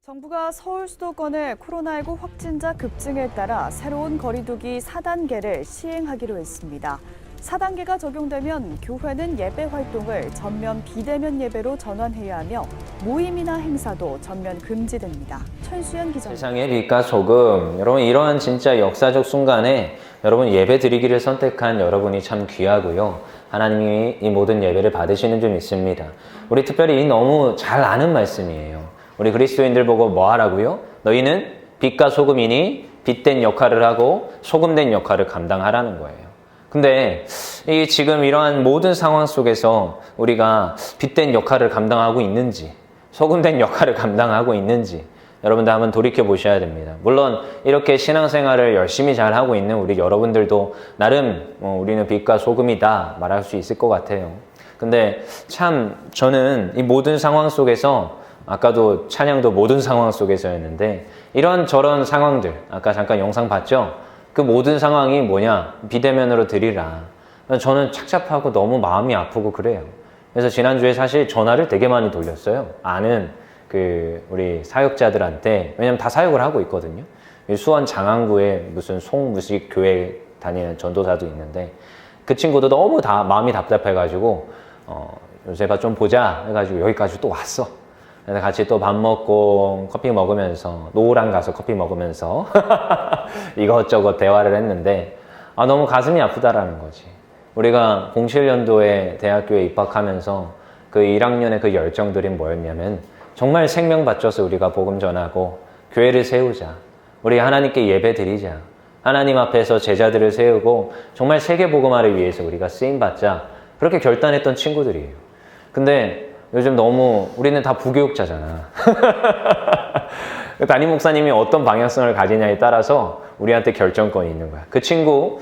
정부가 서울 수도권의 코로나19 확진자 급증에 따라 새로운 거리두기 4단계를 시행하기로 했습니다. 4단계가 적용되면 교회는 예배 활동을 전면 비대면 예배로 전환해야 하며 모임이나 행사도 전면 금지됩니다. 천수연 기자입니다. 세상의 빛과 소금. 여러분, 이러한 진짜 역사적 순간에 여러분 예배 드리기를 선택한 여러분이 참 귀하고요. 하나님이 이 모든 예배를 받으시는 줄 믿습니다. 우리 특별히 너무 잘 아는 말씀이에요. 우리 그리스도인들 보고 뭐 하라고요? 너희는 빛과 소금이니 빛된 역할을 하고 소금된 역할을 감당하라는 거예요. 근데 이 지금 이러한 모든 상황 속에서 우리가 빛된 역할을 감당하고 있는지, 소금된 역할을 감당하고 있는지 여러분들 한번 돌이켜 보셔야 됩니다. 물론 이렇게 신앙생활을 열심히 잘 하고 있는 우리 여러분들도 나름 우리는 빛과 소금이다 말할 수 있을 것 같아요. 근데 참 저는 이 모든 상황 속에서 아까도 찬양도 모든 상황 속에서였는데 이런 저런 상황들 아까 잠깐 영상 봤죠? 그 모든 상황이 뭐냐? 비대면으로 드리라. 저는 착잡하고 너무 마음이 아프고 그래요. 그래서 지난주에 사실 전화를 되게 많이 돌렸어요. 아는 우리 사역자들한테. 왜냐면 다 사역을 하고 있거든요. 수원 장안구에 무슨 송무식 교회 다니는 전도사도 있는데 그 친구도 너무 마음이 답답해가지고 요새봐 좀 보자 해가지고 여기까지 또 왔어. 그래서 같이 또 밥 먹고 커피 먹으면서 노후랑 가서 커피 먹으면서 이것저것 대화를 했는데 너무 가슴이 아프다라는 거지. 우리가 07년도에 대학교에 입학하면서 그 1학년의 그 열정들이 뭐였냐면 정말 생명 바쳐서 우리가 복음 전하고 교회를 세우자. 우리 하나님께 예배 드리자. 하나님 앞에서 제자들을 세우고 정말 세계 복음화를 위해서 우리가 쓰임 받자. 그렇게 결단했던 친구들이에요. 근데 요즘 너무 우리는 다 부교육자잖아. 담임 목사님이 어떤 방향성을 가지냐에 따라서 우리한테 결정권이 있는 거야. 그 친구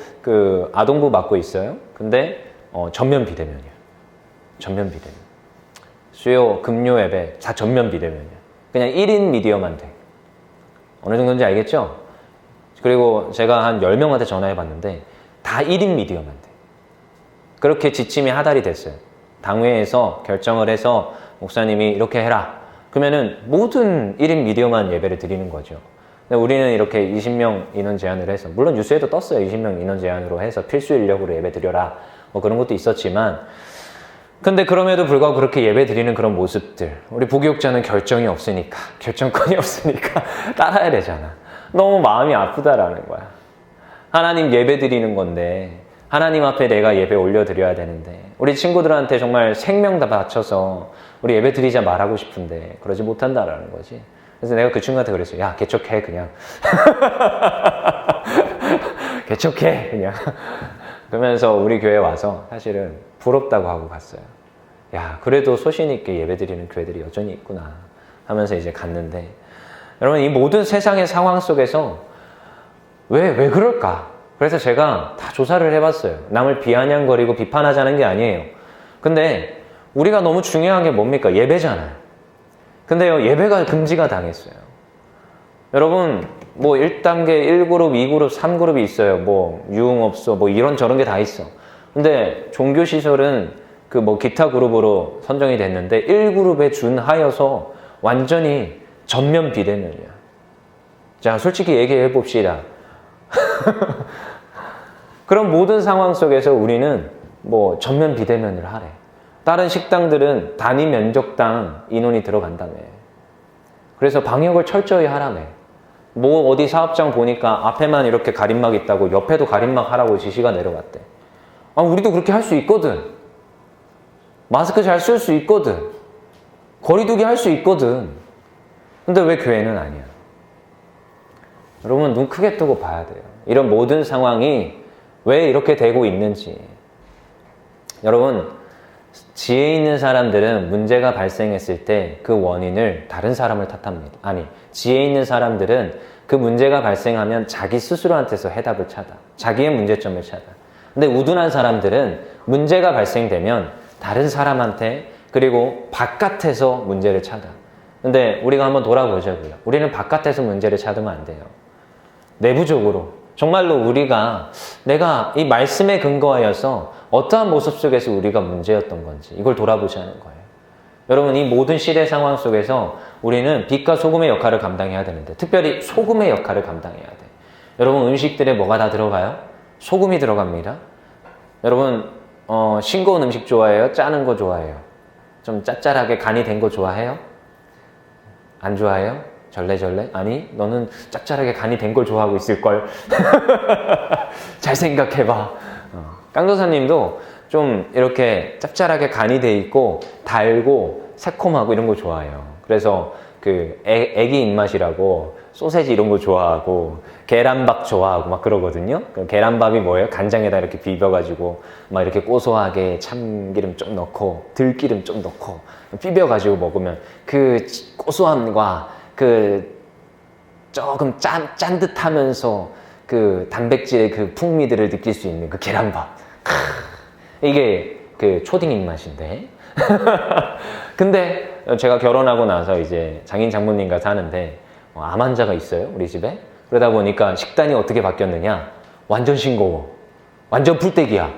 아동부 맡고 있어요. 근데 전면 비대면이야. 전면 비대면. 수요, 금요 예배 다 전면 비대면이야. 그냥 1인 미디어만 돼. 어느 정도인지 알겠죠? 그리고 제가 한 10명한테 전화해 봤는데 다 1인 미디어만 돼. 그렇게 지침이 하달이 됐어요. 당회에서 결정을 해서 목사님이 이렇게 해라. 그러면은 모든 1인 미디어만 예배를 드리는 거죠. 근데 우리는 이렇게 20명 인원 제한을 해서, 물론 뉴스에도 떴어요. 20명 인원 제한으로 해서 필수 인력으로 예배 드려라. 뭐 그런 것도 있었지만, 근데 그럼에도 불구하고 그렇게 예배 드리는 그런 모습들, 우리 부교육자는 결정이 없으니까, 결정권이 없으니까 따라야 되잖아. 너무 마음이 아프다라는 거야. 하나님 예배 드리는 건데, 하나님 앞에 내가 예배 올려드려야 되는데 우리 친구들한테 정말 생명 다 바쳐서 우리 예배 드리자 말하고 싶은데 그러지 못한다라는 거지. 그래서 내가 그 친구한테 그랬어요. 야, 개척해 그냥. 개척해 그냥. 그러면서 우리 교회 와서 사실은 부럽다고 하고 갔어요. 야, 그래도 소신 있게 예배 드리는 교회들이 여전히 있구나 하면서 이제 갔는데, 여러분 이 모든 세상의 상황 속에서 왜 그럴까? 그래서 제가 다 조사를 해봤어요. 남을 비아냥거리고 비판하자는 게 아니에요. 근데 우리가 너무 중요한 게 뭡니까? 예배잖아요. 근데요, 예배가 금지가 당했어요. 여러분, 뭐 1단계, 1그룹, 2그룹, 3그룹이 있어요. 뭐 유흥업소, 뭐 이런 저런 게 다 있어. 근데 종교시설은 기타 그룹으로 선정이 됐는데 1그룹에 준하여서 완전히 전면 비대면이야. 자, 솔직히 얘기해 봅시다. 그런 모든 상황 속에서 우리는 전면 비대면을 하래. 다른 식당들은 단위 면적당 인원이 들어간다며. 그래서 방역을 철저히 하라며. 어디 사업장 보니까 앞에만 이렇게 가림막 있다고 옆에도 가림막 하라고 지시가 내려갔대. 우리도 그렇게 할 수 있거든. 마스크 잘 쓸 수 있거든. 거리두기 할 수 있거든. 근데 왜 교회는 아니야? 여러분 눈 크게 뜨고 봐야 돼요. 이런 모든 상황이 왜 이렇게 되고 있는지. 여러분, 지혜 있는 사람들은 문제가 발생했을 때 그 원인을 다른 사람을 탓합니다. 아니, 지혜 있는 사람들은 그 문제가 발생하면 자기 스스로한테서 해답을 찾아. 자기의 문제점을 찾아. 근데 우둔한 사람들은 문제가 발생되면 다른 사람한테 그리고 바깥에서 문제를 찾아. 근데 우리가 한번 돌아보자고요. 우리는 바깥에서 문제를 찾으면 안 돼요. 내부적으로 정말로 내가 이 말씀에 근거하여서 어떠한 모습 속에서 우리가 문제였던 건지 이걸 돌아보자는 거예요. 여러분, 이 모든 시대 상황 속에서 우리는 빛과 소금의 역할을 감당해야 되는데, 특별히 소금의 역할을 감당해야 돼. 여러분, 음식들에 뭐가 다 들어가요? 소금이 들어갑니다. 여러분, 싱거운 음식 좋아해요? 짜는 거 좋아해요? 좀 짭짤하게 간이 된 거 좋아해요? 안 좋아해요? 절레절레? 아니, 너는 짭짤하게 간이 된 걸 좋아하고 있을걸. 잘 생각해봐. 깡도사님도 좀 이렇게 짭짤하게 간이 돼 있고 달고 새콤하고 이런 거 좋아해요. 그래서 그 애기 입맛이라고 소세지 이런 거 좋아하고 계란밥 좋아하고 막 그러거든요. 그 계란밥이 뭐예요? 간장에다 이렇게 비벼가지고 막 이렇게 고소하게 참기름 좀 넣고 들기름 좀 넣고 비벼가지고 먹으면 그 고소함과 그 조금 짠듯하면서 그 단백질의 그 풍미들을 느낄 수 있는 그 계란밥. 이게 그 초딩 입맛인데. 근데 제가 결혼하고 나서 이제 장인 장모님과 사는데 암 환자가 있어요, 우리 집에. 그러다 보니까 식단이 어떻게 바뀌었느냐? 완전 싱거워. 완전 풀떼기야.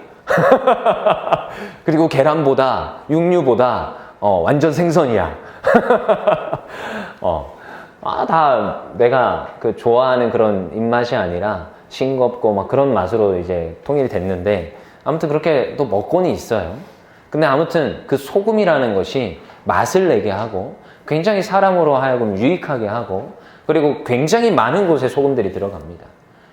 그리고 계란보다, 육류보다 완전 생선이야. 다 내가 그 좋아하는 그런 입맛이 아니라 싱겁고 막 그런 맛으로 이제 통일이 됐는데, 아무튼 그렇게 또 먹고는 있어요. 근데 아무튼 그 소금이라는 것이 맛을 내게 하고 굉장히 사람으로 하여금 유익하게 하고, 그리고 굉장히 많은 곳에 소금들이 들어갑니다.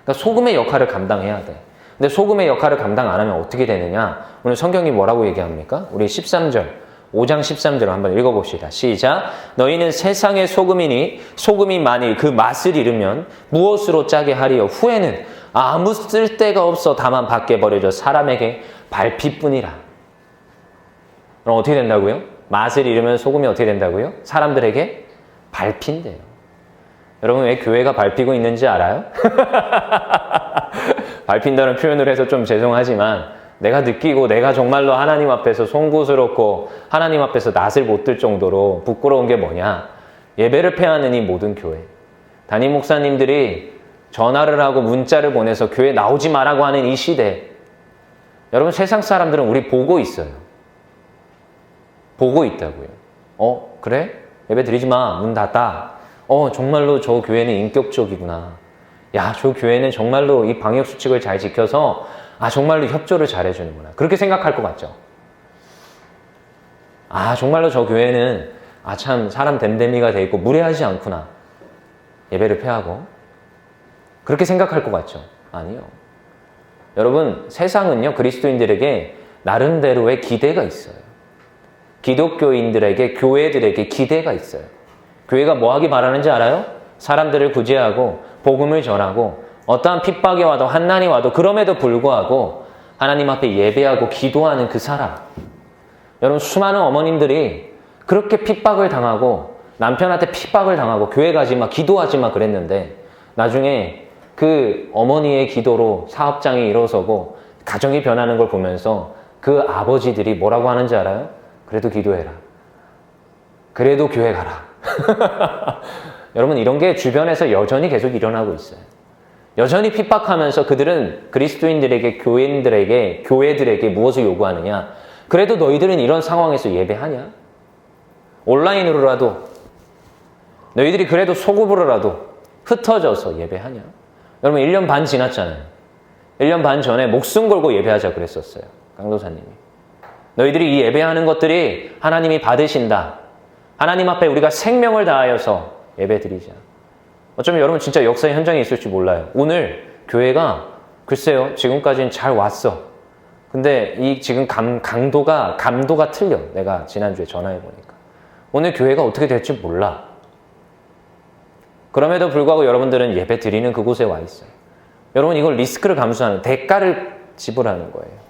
그러니까 소금의 역할을 감당해야 돼. 근데 소금의 역할을 감당 안 하면 어떻게 되느냐? 오늘 성경이 뭐라고 얘기합니까? 우리 13절, 5장 13절을 한번 읽어봅시다. 시작. 너희는 세상의 소금이니 소금이 만일 그 맛을 잃으면 무엇으로 짜게 하리요? 후에는 아무 쓸데가 없어 다만 밖에 버려져 사람에게 밟힐뿐이라. 그럼 어떻게 된다고요? 맛을 잃으면 소금이 어떻게 된다고요? 사람들에게 밟힌대요. 여러분, 왜 교회가 밟히고 있는지 알아요? 밟힌다는 표현을 해서 좀 죄송하지만 내가 느끼고 내가 정말로 하나님 앞에서 송구스럽고 하나님 앞에서 낯을 못 들 정도로 부끄러운 게 뭐냐? 예배를 패하는 이 모든 교회. 담임 목사님들이 전화를 하고 문자를 보내서 교회 나오지 말라고 하는 이 시대. 여러분, 세상 사람들은 우리 보고 있어요. 보고 있다고요. 그래? 예배 드리지 마. 문 닫아. 정말로 저 교회는 인격적이구나. 야, 저 교회는 정말로 이 방역 수칙을 잘 지켜서 정말로 협조를 잘 해주는구나. 그렇게 생각할 것 같죠? 정말로 저 교회는 참 사람 됨됨이가 돼 있고 무례하지 않구나. 예배를 패하고. 그렇게 생각할 것 같죠? 아니요. 여러분, 세상은요, 그리스도인들에게 나름대로의 기대가 있어요. 기독교인들에게, 교회들에게 기대가 있어요. 교회가 뭐 하기 바라는지 알아요? 사람들을 구제하고 복음을 전하고 어떠한 핍박이 와도 환난이 와도 그럼에도 불구하고 하나님 앞에 예배하고 기도하는 그 사람. 여러분, 수많은 어머님들이 그렇게 핍박을 당하고 남편한테 핍박을 당하고 교회 가지 마, 기도하지 마 그랬는데 나중에 그 어머니의 기도로 사업장이 일어서고 가정이 변하는 걸 보면서 그 아버지들이 뭐라고 하는지 알아요? 그래도 기도해라. 그래도 교회 가라. 여러분, 이런 게 주변에서 여전히 계속 일어나고 있어요. 여전히 핍박하면서 그들은 그리스도인들에게, 교인들에게, 교회들에게 무엇을 요구하느냐? 그래도 너희들은 이런 상황에서 예배하냐? 온라인으로라도 너희들이 그래도 소급으로라도 흩어져서 예배하냐? 여러분, 1년 반 지났잖아요. 1년 반 전에 목숨 걸고 예배하자 그랬었어요. 강도사님이. 너희들이 이 예배하는 것들이 하나님이 받으신다. 하나님 앞에 우리가 생명을 다하여서 예배 드리자. 어쩌면 여러분 진짜 역사의 현장에 있을지 몰라요. 오늘 교회가 글쎄요, 지금까지는 잘 왔어. 근데 이 지금 감도가 틀려. 내가 지난주에 전화해보니까. 오늘 교회가 어떻게 될지 몰라. 그럼에도 불구하고 여러분들은 예배 드리는 그곳에 와 있어요. 여러분, 이걸 리스크를 감수하는, 대가를 지불하는 거예요.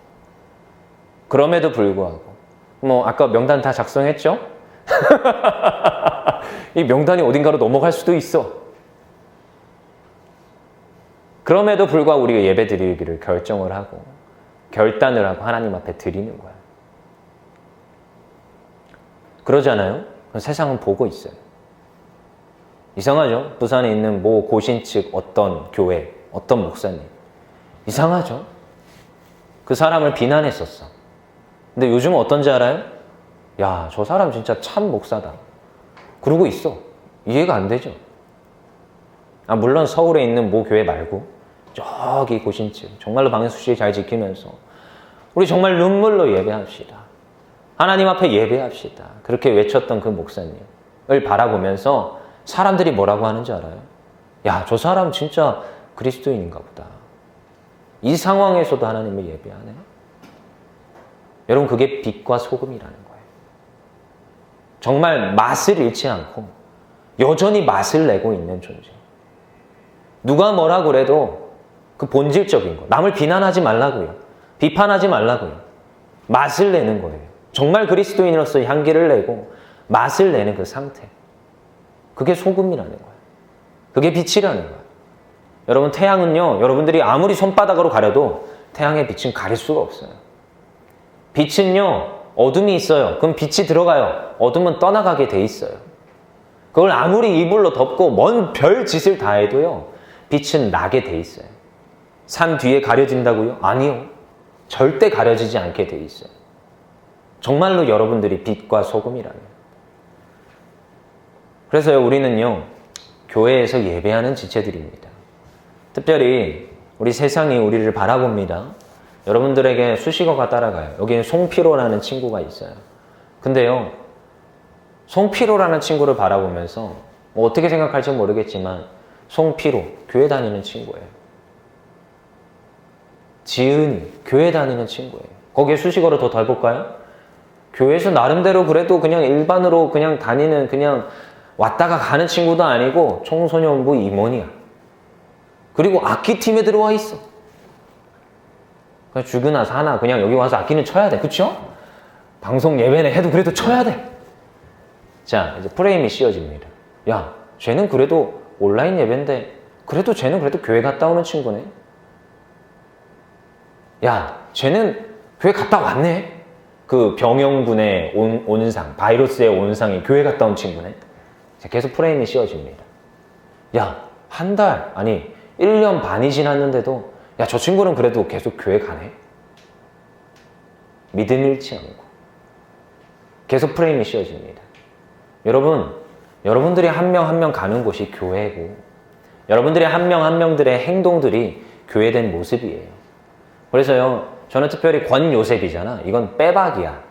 그럼에도 불구하고. 아까 명단 다 작성했죠? 이 명단이 어딘가로 넘어갈 수도 있어. 그럼에도 불구하고 우리가 예배 드리기를 결정을 하고 결단을 하고 하나님 앞에 드리는 거야. 그러잖아요? 세상은 보고 있어요. 이상하죠? 부산에 있는 모 고신 측 어떤 교회, 어떤 목사님. 이상하죠? 그 사람을 비난했었어. 근데 요즘은 어떤지 알아요? 야, 저 사람 진짜 참 목사다. 그러고 있어. 이해가 안 되죠? 물론 서울에 있는 모 교회 말고 저기 고신층 정말로 방역수칙 잘 지키면서 우리 정말 눈물로 예배합시다. 하나님 앞에 예배합시다. 그렇게 외쳤던 그 목사님을 바라보면서 사람들이 뭐라고 하는지 알아요? 야, 저 사람 진짜 그리스도인인가 보다. 이 상황에서도 하나님을 예배하네. 여러분, 그게 빛과 소금이라는 거예요. 정말 맛을 잃지 않고 여전히 맛을 내고 있는 존재. 누가 뭐라 그래도 그 본질적인 거. 남을 비난하지 말라고요. 비판하지 말라고요. 맛을 내는 거예요. 정말 그리스도인으로서 향기를 내고 맛을 내는 그 상태. 그게 소금이라는 거예요. 그게 빛이라는 거예요. 여러분, 태양은요, 여러분들이 아무리 손바닥으로 가려도 태양의 빛은 가릴 수가 없어요. 빛은요, 어둠이 있어요. 그럼 빛이 들어가요. 어둠은 떠나가게 돼 있어요. 그걸 아무리 이불로 덮고 먼 별 짓을 다 해도요, 빛은 나게 돼 있어요. 산 뒤에 가려진다고요? 아니요. 절대 가려지지 않게 돼 있어요. 정말로 여러분들이 빛과 소금이라는 거예요. 그래서요, 우리는요, 교회에서 예배하는 지체들입니다. 특별히 우리 세상이 우리를 바라봅니다. 여러분들에게 수식어가 따라가요. 여기는 송피로라는 친구가 있어요. 근데요, 송피로라는 친구를 바라보면서 뭐 어떻게 생각할지 모르겠지만 송피로, 교회 다니는 친구예요. 지은이, 교회 다니는 친구예요. 거기에 수식어를 더 달볼까요? 교회에서 나름대로 그래도 그냥 일반으로 그냥 다니는, 그냥 왔다가 가는 친구도 아니고 청소년부 임원이야. 그리고 악기팀에 들어와 있어. 그냥 죽으나 사나 그냥 여기 와서 악기는 쳐야 돼. 그쵸? 방송 예배는 해도 그래도 쳐야 돼. 자, 이제 프레임이 씌워집니다. 야, 쟤는 그래도 온라인 예배인데 그래도 쟤는 그래도 교회 갔다 오는 친구네. 야, 쟤는 교회 갔다 왔네. 그 병영군의 온상, 바이러스의 온상이 교회 갔다 온 친구네. 자, 계속 프레임이 씌워집니다. 야, 한 달, 아니 1년 반이 지났는데도 야, 저 친구는 그래도 계속 교회 가네. 믿음 잃지 않고 계속 프레임이 씌워집니다. 여러분, 여러분들이 한 명 한 명 가는 곳이 교회고 여러분들이 한 명 한 명들의 행동들이 교회된 모습이에요. 그래서요, 저는 특별히 권요셉이잖아. 이건 빼박이야.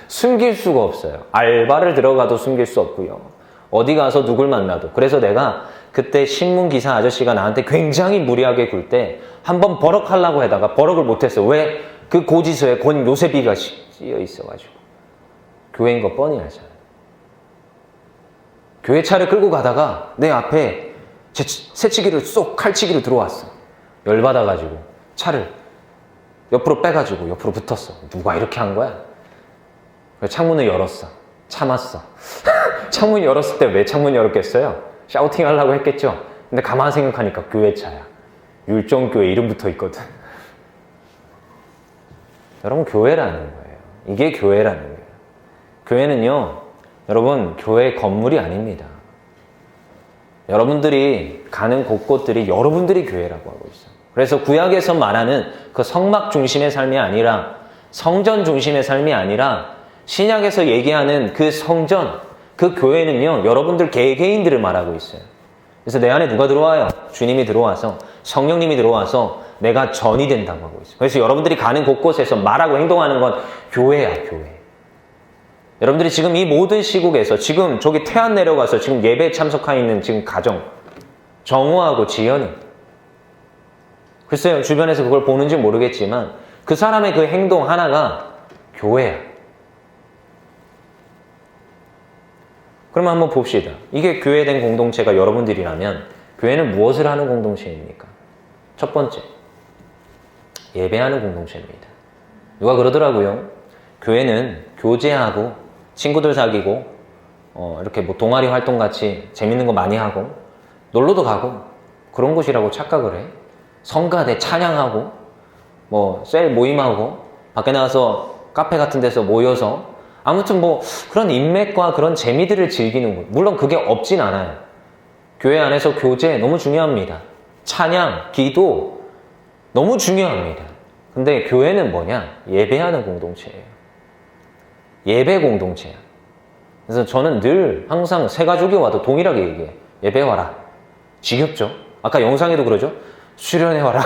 숨길 수가 없어요. 알바를 들어가도 숨길 수 없고요. 어디 가서 누굴 만나도. 그래서 내가 그때 신문기사 아저씨가 나한테 굉장히 무리하게 굴 때 한번 버럭하려고 하다가 버럭을 못했어. 왜? 그 고지서에 권요셉이가 씌어 있어가지고. 교회인 거 뻔히 알잖아요. 교회 차를 끌고 가다가 내 앞에 새치기를 쏙 칼치기로 들어왔어. 열받아가지고 차를 옆으로 빼가지고 옆으로 붙었어. 누가 이렇게 한 거야? 창문을 열었어. 참았어. 창문 열었을 때 왜 창문 열었겠어요? 샤우팅 하려고 했겠죠? 근데 가만 생각하니까 교회 차야. 율정교회 이름 붙어 있거든. 여러분, 교회라는 거예요. 이게 교회라는 거예요. 교회는요, 여러분, 교회 건물이 아닙니다. 여러분들이 가는 곳곳들이 여러분들이 교회라고 하고 있어요. 그래서 구약에서 말하는 그 성막 중심의 삶이 아니라 성전 중심의 삶이 아니라 신약에서 얘기하는 그 성전, 그 교회는요, 여러분들 개개인들을 말하고 있어요. 그래서 내 안에 누가 들어와요? 주님이 들어와서, 성령님이 들어와서 내가 전이 된다고 하고 있어요. 그래서 여러분들이 가는 곳곳에서 말하고 행동하는 건 교회야, 교회. 여러분들이 지금 이 모든 시국에서 지금 저기 태안 내려가서 지금 예배에 참석하고 있는 지금 가정, 정우하고 지연이. 글쎄요, 주변에서 그걸 보는지 모르겠지만 그 사람의 그 행동 하나가 교회야. 그러면 한번 봅시다. 이게 교회된 공동체가 여러분들이라면 교회는 무엇을 하는 공동체입니까? 첫 번째, 예배하는 공동체입니다. 누가 그러더라고요. 교회는 교제하고 친구들 사귀고 이렇게 뭐 동아리 활동 같이 재밌는 거 많이 하고 놀러도 가고 그런 곳이라고 착각을 해. 성가대 찬양하고 뭐 셀 모임하고 밖에 나가서 카페 같은 데서 모여서 아무튼 뭐 그런 인맥과 그런 재미들을 즐기는 것. 물론 그게 없진 않아요. 교회 안에서 교제 너무 중요합니다. 찬양, 기도 너무 중요합니다. 근데 교회는 뭐냐? 예배하는 공동체예요. 예배 공동체야. 그래서 저는 늘 항상 새 가족이 와도 동일하게 얘기해. 예배 와라. 지겹죠? 아까 영상에도 그러죠? 수련회 와라.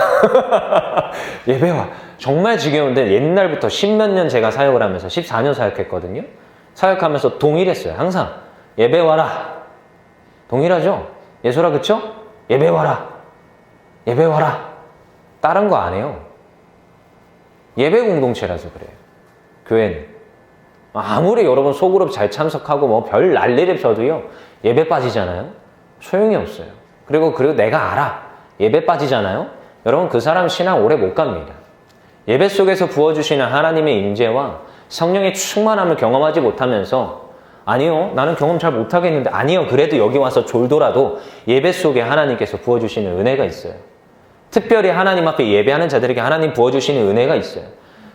예배 와. 정말 지겨운데 옛날부터 십몇 년 제가 사역을 하면서 14년 사역했거든요. 사역하면서 동일했어요. 항상 예배 와라. 동일하죠? 예솔아 그쵸? 예배 와라. 예배 와라. 다른 거 안 해요. 예배 공동체라서 그래요. 교회는. 아무리 여러분 소그룹 잘 참석하고 뭐 별 난리를 쳐도요. 예배 빠지잖아요. 소용이 없어요. 그리고 내가 알아. 예배 빠지잖아요. 여러분 그 사람 신앙 오래 못 갑니다. 예배 속에서 부어주시는 하나님의 임재와 성령의 충만함을 경험하지 못하면서 아니요 나는 경험 잘 못하겠는데 아니요 그래도 여기 와서 졸더라도 예배 속에 하나님께서 부어주시는 은혜가 있어요. 특별히 하나님 앞에 예배하는 자들에게 하나님 부어주시는 은혜가 있어요.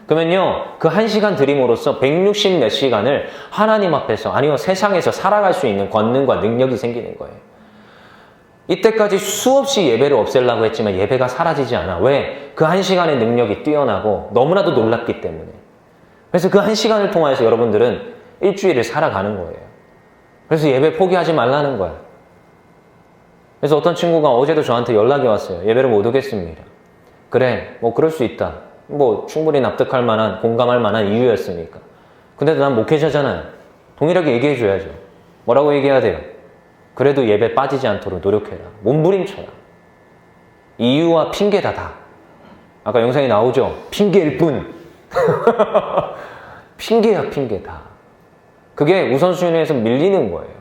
그러면요 그 1시간 드림으로써 160 몇 시간을 하나님 앞에서 아니요 세상에서 살아갈 수 있는 권능과 능력이 생기는 거예요. 이때까지 수없이 예배를 없애려고 했지만 예배가 사라지지 않아. 왜? 그 1시간의 능력이 뛰어나고 너무나도 놀랍기 때문에. 그래서 그 1시간을 통해서 여러분들은 일주일을 살아가는 거예요. 그래서 예배 포기하지 말라는 거야. 그래서 어떤 친구가 어제도 저한테 연락이 왔어요. 예배를 못 오겠습니다. 그래, 뭐 그럴 수 있다. 뭐 충분히 납득할 만한, 공감할 만한 이유였으니까. 근데 난 목회자잖아요. 동일하게 얘기해줘야죠. 뭐라고 얘기해야 돼요? 그래도 예배 빠지지 않도록 노력해라. 몸부림쳐라. 이유와 핑계다 다. 아까 영상에 나오죠? 핑계일 뿐. 핑계야 핑계다. 그게 우선순위에서 밀리는 거예요.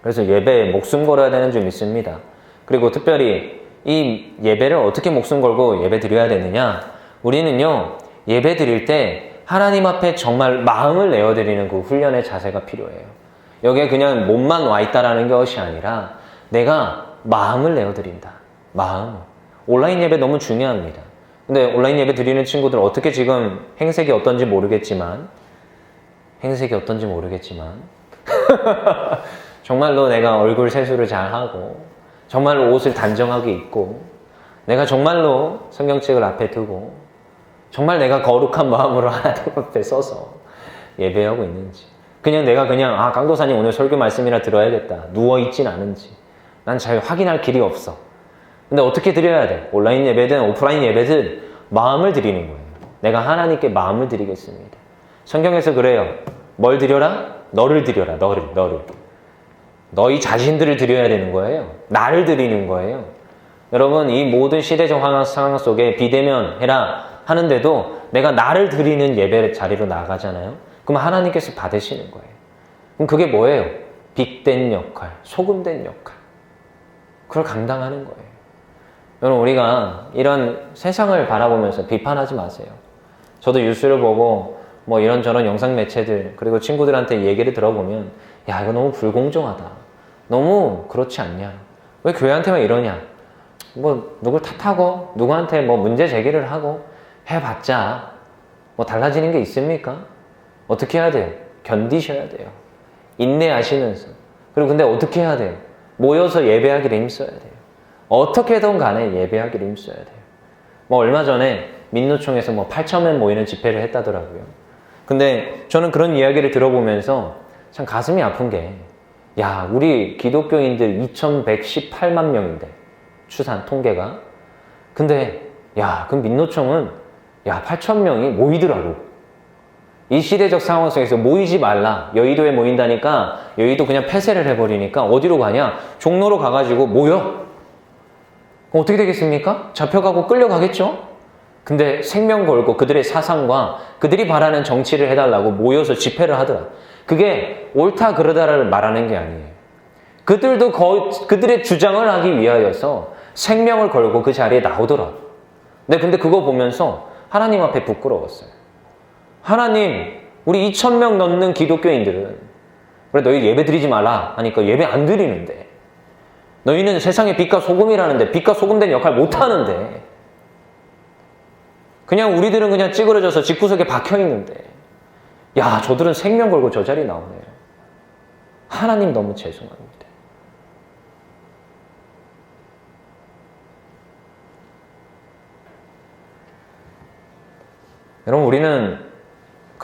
그래서 예배에 목숨 걸어야 되는 점 있습니다. 그리고 특별히 이 예배를 어떻게 목숨 걸고 예배 드려야 되느냐? 우리는요 예배 드릴 때 하나님 앞에 정말 마음을 내어드리는 그 훈련의 자세가 필요해요. 여기에 그냥 몸만 와 있다라는 것이 아니라 내가 마음을 내어드린다. 마음. 온라인 예배 너무 중요합니다. 근데 온라인 예배 드리는 친구들 어떻게 지금 행색이 어떤지 모르겠지만 정말로 내가 얼굴 세수를 잘하고 정말로 옷을 단정하게 입고 내가 정말로 성경책을 앞에 두고 정말 내가 거룩한 마음으로 하나님 앞에 서서 예배하고 있는지 내가 강도사님 오늘 설교 말씀이라 들어야겠다. 누워있진 않은지 난 잘 확인할 길이 없어. 근데 어떻게 드려야 돼? 온라인 예배든 오프라인 예배든 마음을 드리는 거예요. 내가 하나님께 마음을 드리겠습니다. 성경에서 그래요. 뭘 드려라? 너를 드려라. 너를. 너희 자신들을 드려야 되는 거예요. 나를 드리는 거예요. 여러분 이 모든 시대적 상황 속에 비대면 해라 하는데도 내가 나를 드리는 예배 자리로 나가잖아요. 그럼 하나님께서 받으시는 거예요. 그럼 그게 뭐예요? 빛된 역할, 소금된 역할. 그걸 감당하는 거예요. 여러분 우리가 이런 세상을 바라보면서 비판하지 마세요. 저도 뉴스를 보고 뭐 이런저런 영상 매체들 그리고 친구들한테 얘기를 들어보면 야 이거 너무 불공정하다. 너무 그렇지 않냐. 왜 교회한테만 이러냐. 뭐 누굴 탓하고 누구한테 뭐 문제 제기를 하고 해봤자 뭐 달라지는 게 있습니까? 어떻게 해야 돼요? 견디셔야 돼요. 인내하시면서. 그리고 근데 어떻게 해야 돼요? 모여서 예배하기를 힘써야 돼요. 어떻게든 간에 예배하기를 힘써야 돼요. 뭐 얼마 전에 민노총에서 뭐 8,000명 모이는 집회를 했다더라고요. 근데 저는 그런 이야기를 들어보면서 참 가슴이 아픈 게 야, 우리 기독교인들 2,118만 명인데 추산 통계가. 근데 야, 그럼 민노총은 8,000명이 모이더라고. 이 시대적 상황 속에서 모이지 말라. 여의도에 모인다니까 여의도 그냥 폐쇄를 해버리니까 어디로 가냐? 종로로 가가지고 모여. 그럼 어떻게 되겠습니까? 잡혀가고 끌려가겠죠? 근데 생명 걸고 그들의 사상과 그들이 바라는 정치를 해달라고 모여서 집회를 하더라. 그게 옳다 그러다를 말하는 게 아니에요. 그들도 그들의 주장을 하기 위하여서 생명을 걸고 그 자리에 나오더라. 근데 그거 보면서 하나님 앞에 부끄러웠어요. 하나님, 우리 2,000명 넘는 기독교인들은 그래 너희 예배 드리지 말라 하니까 예배 안 드리는데 너희는 세상의 빛과 소금이라는데 빛과 소금된 역할 못하는데 그냥 우리들은 그냥 찌그러져서 집구석에 박혀있는데 야 저들은 생명 걸고 저 자리에 나오네요. 하나님 너무 죄송합니다. 여러분 우리는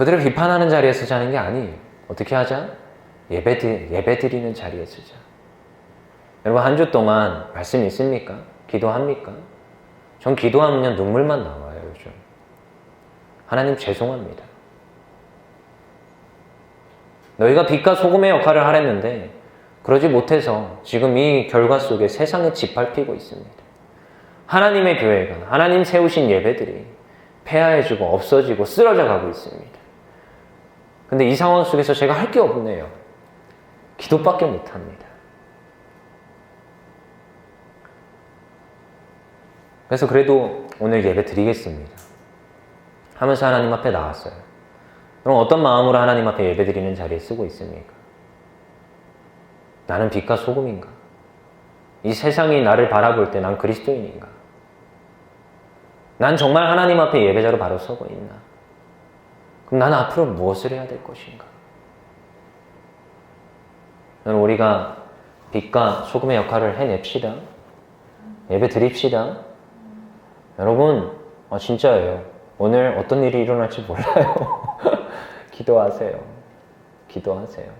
그들을 비판하는 자리에 쓰자는 게 아니에요. 어떻게 하자? 예배 드리는 자리에 쓰자. 여러분, 한 주 동안 말씀 있습니까? 기도합니까? 전 기도하면 눈물만 나와요, 요즘. 하나님 죄송합니다. 너희가 빛과 소금의 역할을 하랬는데 그러지 못해서 지금 이 결과 속에 세상에 짓밟히고 있습니다. 하나님의 교회가, 하나님 세우신 예배들이 폐하해지고 없어지고 쓰러져 가고 있습니다. 근데 이 상황 속에서 제가 할 게 없네요. 기도밖에 못합니다. 그래서 그래도 오늘 예배 드리겠습니다 하면서 하나님 앞에 나왔어요. 그럼 어떤 마음으로 하나님 앞에 예배 드리는 자리에 쓰고 있습니까? 나는 빛과 소금인가? 이 세상이 나를 바라볼 때 난 그리스도인인가? 난 정말 하나님 앞에 예배자로 바로 서고 있나? 그럼 나는 앞으로 무엇을 해야 될 것인가? 우리가 빛과 소금의 역할을 해냅시다. 예배 드립시다. 여러분, 진짜예요. 오늘 어떤 일이 일어날지 몰라요. 기도하세요. 기도하세요.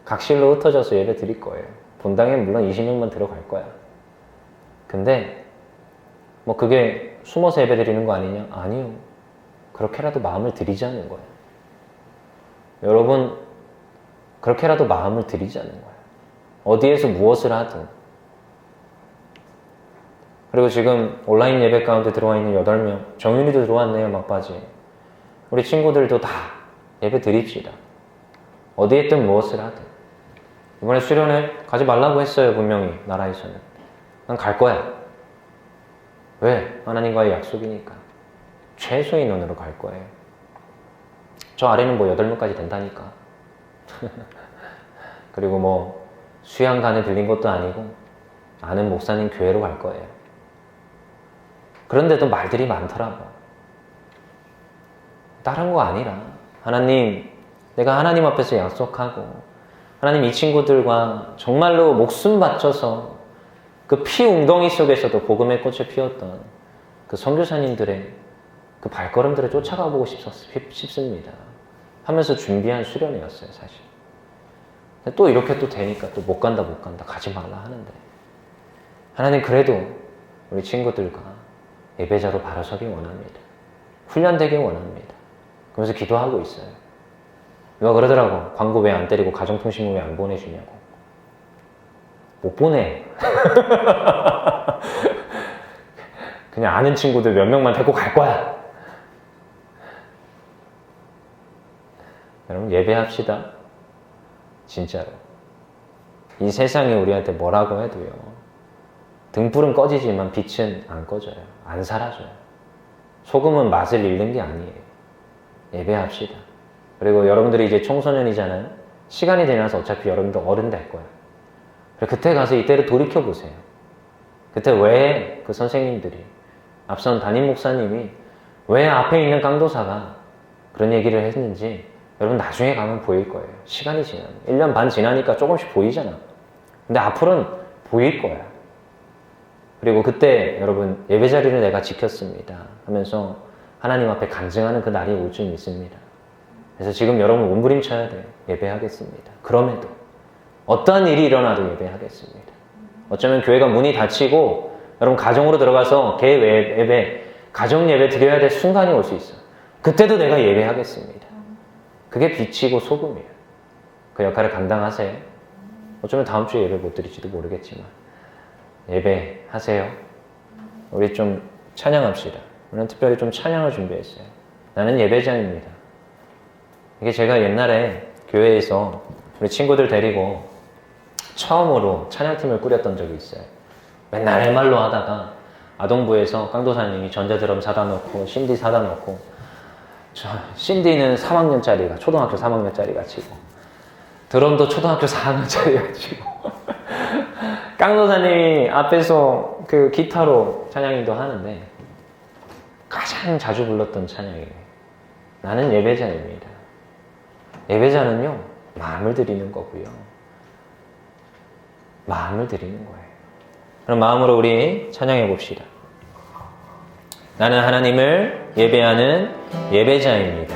각실로 흩어져서 예배 드릴 거예요. 본당에 물론 20명만 들어갈 거야. 근데 그게 숨어서 예배 드리는 거 아니냐? 아니요. 그렇게라도 마음을 드리자는 거예요. 여러분, 그렇게라도 마음을 드리자는 거예요. 어디에서 무엇을 하든. 그리고 지금 온라인 예배 가운데 들어와 있는 8명, 정윤이도 들어왔네요, 막바지. 우리 친구들도 다 예배 드립시다. 어디에 있든 무엇을 하든. 이번에 수련회 가지 말라고 했어요, 분명히, 나라에서는. 난 갈 거야. 왜? 하나님과의 약속이니까. 최소 인원으로 갈 거예요. 저 아래는 8명까지 된다니까. 그리고 수양관에 들린 것도 아니고, 아는 목사님 교회로 갈 거예요. 그런데도 말들이 많더라고. 다른 거 아니라, 하나님, 내가 하나님 앞에서 약속하고, 하나님 이 친구들과 정말로 목숨 바쳐서 그 피 웅덩이 속에서도 복음의 꽃을 피웠던 그 선교사님들의 그 발걸음들을 쫓아가 보고 싶습니다. 하면서 준비한 수련회였어요, 사실. 근데 또 이렇게 또 되니까 또 못 간다, 가지 말라 하는데. 하나님 그래도 우리 친구들과 예배자로 바로 서기 원합니다. 훈련되기 원합니다. 그러면서 기도하고 있어요. 누가 그러더라고. 광고 왜 안 때리고 가정통신문 왜 안 보내주냐고. 못 보내. 그냥 아는 친구들 몇 명만 데리고 갈 거야. 여러분, 예배합시다. 진짜로. 이 세상이 우리한테 뭐라고 해도요. 등불은 꺼지지만 빛은 안 꺼져요. 안 사라져요. 소금은 맛을 잃는 게 아니에요. 예배합시다. 그리고 여러분들이 이제 청소년이잖아요. 시간이 지나서 어차피 여러분들 어른 될 거예요. 그때 가서 이때를 돌이켜보세요. 그때 왜 그 선생님들이, 앞선 담임 목사님이 왜 앞에 있는 깡도사가 그런 얘기를 했는지 여러분 나중에 가면 보일 거예요. 시간이 지나면. 1년 반 지나니까 조금씩 보이잖아. 근데 앞으로는 보일 거야. 그리고 그때 여러분 예배 자리를 내가 지켰습니다 하면서 하나님 앞에 간증하는 그 날이 올 줄 믿습니다. 그래서 지금 여러분 몸부림쳐야 돼요. 예배하겠습니다. 그럼에도 어떠한 일이 일어나도 예배하겠습니다. 어쩌면 교회가 문이 닫히고 여러분 가정으로 들어가서 개 예배, 가정 예배 드려야 될 순간이 올 수 있어요. 그때도 내가 예배하겠습니다. 그게 빛이고 소금이에요. 그 역할을 감당하세요. 어쩌면 다음 주에 예배 못 드릴지도 모르겠지만 예배하세요. 우리 좀 찬양합시다. 오늘 특별히 좀 찬양을 준비했어요. 나는 예배자입니다. 이게 제가 옛날에 교회에서 우리 친구들 데리고 처음으로 찬양팀을 꾸렸던 적이 있어요. 맨날 해말로 하다가 아동부에서 깡도사님이 전자드럼 사다 놓고 신디 사다 놓고 신디는 3학년짜리가 초등학교 3학년짜리가 치고 드럼도 초등학교 4학년짜리가 치고 깡도사님이 앞에서 그 기타로 찬양인도 하는데 가장 자주 불렀던 찬양이에요. 나는 예배자입니다. 예배자는요, 마음을 드리는 거고요. 마음을 드리는 거예요. 그럼 마음으로 우리 찬양해 봅시다. 나는 하나님을 예배하는 예배자입니다.